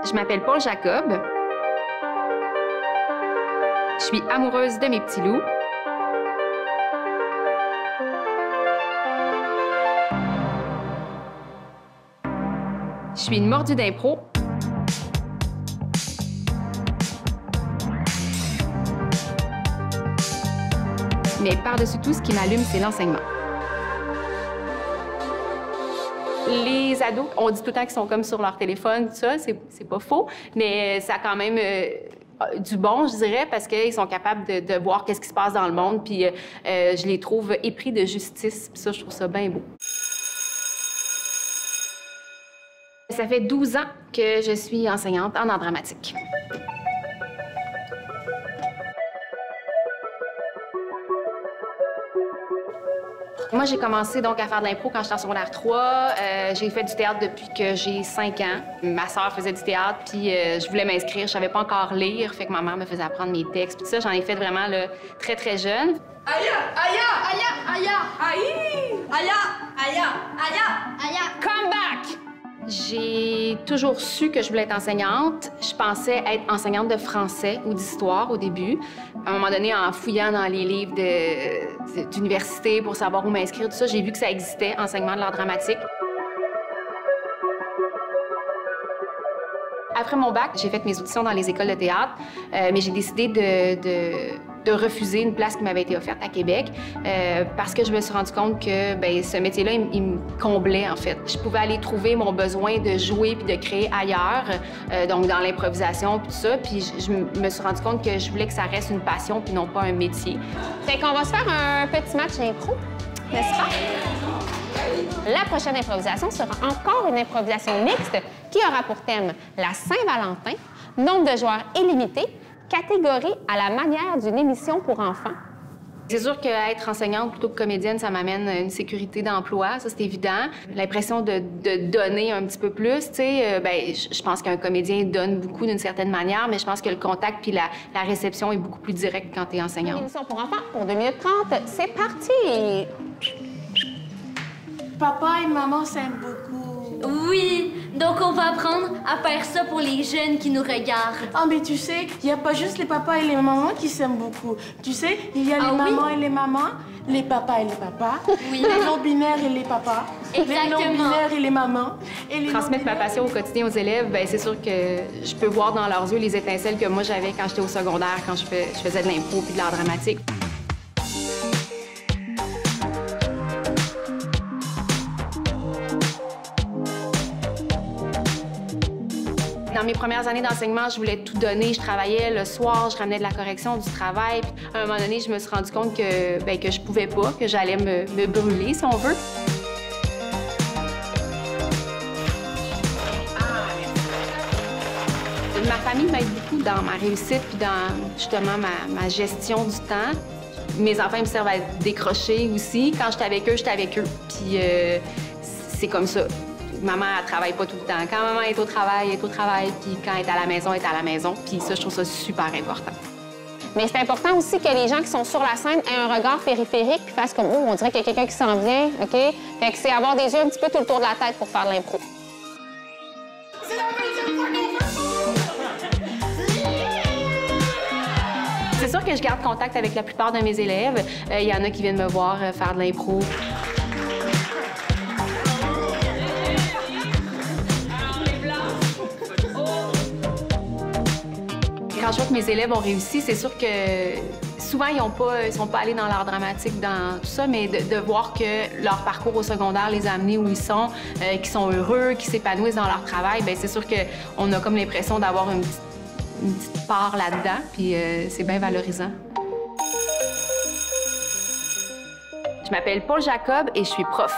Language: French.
Je m'appelle Paul Jacob. Je suis amoureuse de mes petits loups. Je suis une mordue d'impro. Mais par-dessus tout, ce qui m'allume, c'est l'enseignement. Les ados, on dit tout le temps qu'ils sont comme sur leur téléphone, tout ça, c'est pas faux, mais ça a quand même du bon, je dirais, parce qu'ils sont capables de voir qu'est-ce qui se passe dans le monde, puis je les trouve épris de justice, puis ça, je trouve ça bien beau. Ça fait 12 ans que je suis enseignante en art dramatique. Moi, j'ai commencé donc à faire de l'impro quand j'étais en secondaire 3. J'ai fait du théâtre depuis que j'ai 5 ans. Ma sœur faisait du théâtre, puis je voulais m'inscrire. Je savais pas encore lire, fait que ma mère me faisait apprendre mes textes. Puis ça, j'en ai fait vraiment là, très, très jeune. Aya! Aya! Aya! Aya! Aïe! Aya! Aya! Aya! Aya! Come back! J'ai toujours su que je voulais être enseignante. Je pensais être enseignante de français ou d'histoire au début. À un moment donné, en fouillant dans les livres d'université pour savoir où m'inscrire, tout ça, j'ai vu que ça existait, enseignement de l'art dramatique. Après mon bac, j'ai fait mes auditions dans les écoles de théâtre, mais j'ai décidé de refuser une place qui m'avait été offerte à Québec parce que je me suis rendu compte que ce métier-là, il me comblait, en fait. Je pouvais aller trouver mon besoin de jouer puis de créer ailleurs, donc dans l'improvisation puis tout ça, puis je me suis rendu compte que je voulais que ça reste une passion puis non pas un métier. Fait qu'on va se faire un petit match d'impro, n'est-ce pas? La prochaine improvisation sera encore une improvisation mixte qui aura pour thème la Saint-Valentin, nombre de joueurs illimité, catégorie à la manière d'une émission pour enfants. C'est sûr qu'être enseignante plutôt que comédienne, ça m'amène une sécurité d'emploi, ça c'est évident. L'impression de donner un petit peu plus, tu sais, je pense qu'un comédien donne beaucoup d'une certaine manière, mais je pense que le contact puis la réception est beaucoup plus direct quand tu es enseignante. Une émission pour enfants pour 2 minutes 30, c'est parti! Papa et maman s'aiment beaucoup. Oui, donc on va apprendre à faire ça pour les jeunes qui nous regardent. Ah, mais tu sais, il n'y a pas juste les papas et les mamans qui s'aiment beaucoup. Tu sais, il y a les mamans et les mamans, les papas et les papas, Oui. les non-binaires et les papas, Exactement. les non-binaires et les mamans. Et les Transmettre ma passion au quotidien aux élèves, c'est sûr que je peux voir dans leurs yeux les étincelles que moi j'avais quand j'étais au secondaire, quand je faisais de l'impro puis de l'art dramatique. Dans mes premières années d'enseignement, je voulais tout donner. Je travaillais le soir, je ramenais de la correction, du travail. Puis, à un moment donné, je me suis rendu compte que je pouvais pas, que j'allais me brûler, si on veut. Ma famille m'aide beaucoup dans ma réussite puis dans, justement, ma gestion du temps. Mes enfants me servent à décrocher aussi. Quand j'étais avec eux. Puis c'est comme ça. Maman, elle travaille pas tout le temps. Quand maman est au travail, elle est au travail. Puis quand elle est à la maison, elle est à la maison. Puis ça, je trouve ça super important. Mais c'est important aussi que les gens qui sont sur la scène aient un regard périphérique puis fassent comme, oh, on dirait qu'il y a quelqu'un qui s'en vient, OK? Fait que c'est avoir des yeux un petit peu tout le tour de la tête pour faire de l'impro. C'est sûr que je garde contact avec la plupart de mes élèves. Il y en a qui viennent me voir faire de l'impro. Quand je vois que mes élèves ont réussi, c'est sûr que souvent, ils sont pas allés dans l'art dramatique, dans tout ça, mais de voir que leur parcours au secondaire les a amenés où ils sont, qu'ils sont heureux, qu'ils s'épanouissent dans leur travail, c'est sûr qu'on a comme l'impression d'avoir une petite part là-dedans, puis c'est bien valorisant. Je m'appelle Paul Jacob et je suis prof.